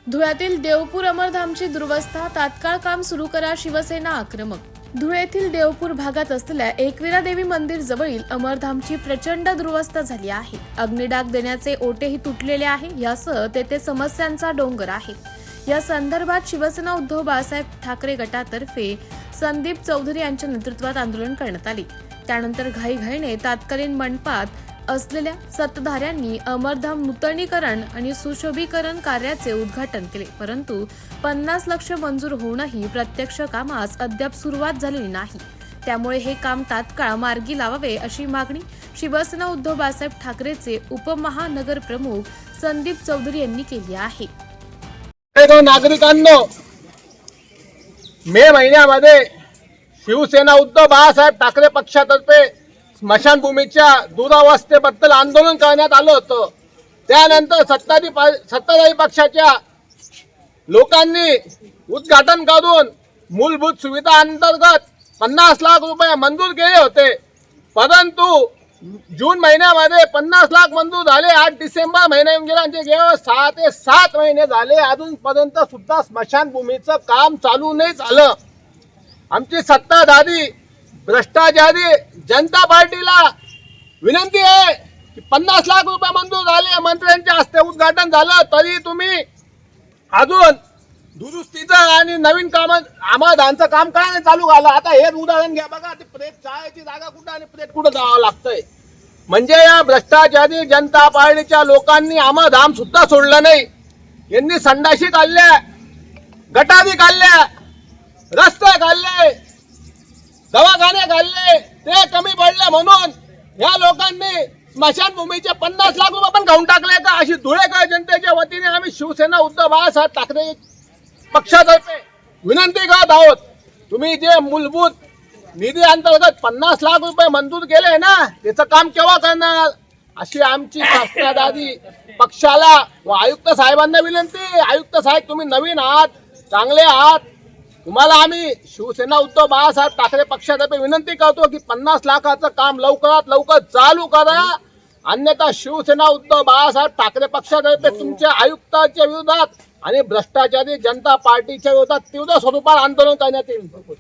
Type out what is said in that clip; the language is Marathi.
धुळ्यातील देवपूर अमरधामची दुरवस्था, तात्काळ काम सुरू करा, शिवसेना आक्रमक. धुळ्यातील देवपूर भागात असलेल्या एकविरा देवी मंदिर जवळील अमरधामची प्रचंड दुरवस्था झाली आहे. अग्निडाग देण्याचे ओटेही तुटलेले आहे. यासह तेथे समस्यांचा डोंगर आहे. या संदर्भात शिवसेना उद्धव बाळासाहेब ठाकरे गटातर्फे संदीप चौधरी यांच्या नेतृत्वात आंदोलन करण्यात आले. त्यानंतर घाईघाईने तत्कालीन मंडपात असलेल्या सत्ताधाऱ्यांनी अमरधाम नूतनीकरण आणि सुशोभीकरण कार्याचे उद्घाटन केले. परंतु 50 लाख मंजूर होऊनही प्रत्यक्ष कामास अद्याप सुरुवात झालेली नाही. त्यामुळे हे काम तात्काळ मार्गी लावावे अशी मागणी शिवसेना उद्धव बाळासाहेब ठाकरेचे उपमहानगरप्रमुख संदीप चौधरी यांनी केली आहे. नागरिकांनो, मे महिन्यामध्ये शिवसेना उद्धव बाळासाहेब ठाकरे पक्षातर्फे स्मशानभूमीच्या दुरावस्थेबद्दल आंदोलन करण्यात आलं होतं. त्यानंतर सत्ताधारी पक्षाच्या लोकांनी उद्घाटन करून मूलभूत सुविधा अंतर्गत 50 लाख रुपये मंजूर केले होते. परंतु जून महिन्यामध्ये 50 लाख मंजूर झाले. 8 डिसेंबर महिना येऊन गेला, म्हणजे केवळ 6 ते 7 महिने झाले. अजूनपर्यंत सुद्धा स्मशानभूमीचं काम चालू नाही झालं. आमची सत्ताधारी भ्रष्टाचारी जनता पार्टीला विनंती आहे की 50 लाख रुपये मंजूर झाले, मंत्र्यांच्या हस्ते उद्घाटन झालं, तरी तुम्ही अजून दुरुस्तीचं आणि नवीन काम अमरधामचं काम काय नाही चालू झालं. आता हे उदाहरण घ्या बघा, ते प्रेत चाळायची जागा कुठं आणि प्रेत कुठं जावं लागतंय. म्हणजे या भ्रष्टाचारी जनता पार्टीच्या लोकांनी अमरधाम सुद्धा सोडलं नाही. यांनी संडाशी काढल्या, गटारी काढल्या, रस्ते काढले, दवाखाने काढले. ते कमी पडले म्हणून या लोकांनी स्मशानभूमीचे 50 लाख रुपये पण खाऊन टाकले का, अशी धुळेकर जनतेच्या वतीने आम्ही शिवसेना उद्धव बाळासाहेब ठाकरे पक्षातर्फे विनंती करत आहोत. तुम्ही जे मूलभूत निधी अंतर्गत 50 लाख रुपये मंजूर केले ना, त्याचं काम केव्हा करणार, अशी आमची सत्ताधारी पक्षाला व आयुक्त साहेबांना विनंती. आयुक्त साहेब, तुम्ही नवीन आहात, चांगले आहात, तुम्हाला आम्ही शिवसेना उद्धव बाळासाहेब ठाकरे पक्षातर्फे विनंती करतो की 50 लाखाचं काम लवकरात लवकर चालू करा. अन्यथा शिवसेना उद्धव बाळासाहेब ठाकरे पक्षातर्फे तुमच्या आयुक्ताच्या विरोधात आणि भ्रष्टाचारी जनता पार्टीच्या विरोधात तीव्र स्वरूपात आंदोलन करण्यात येईल.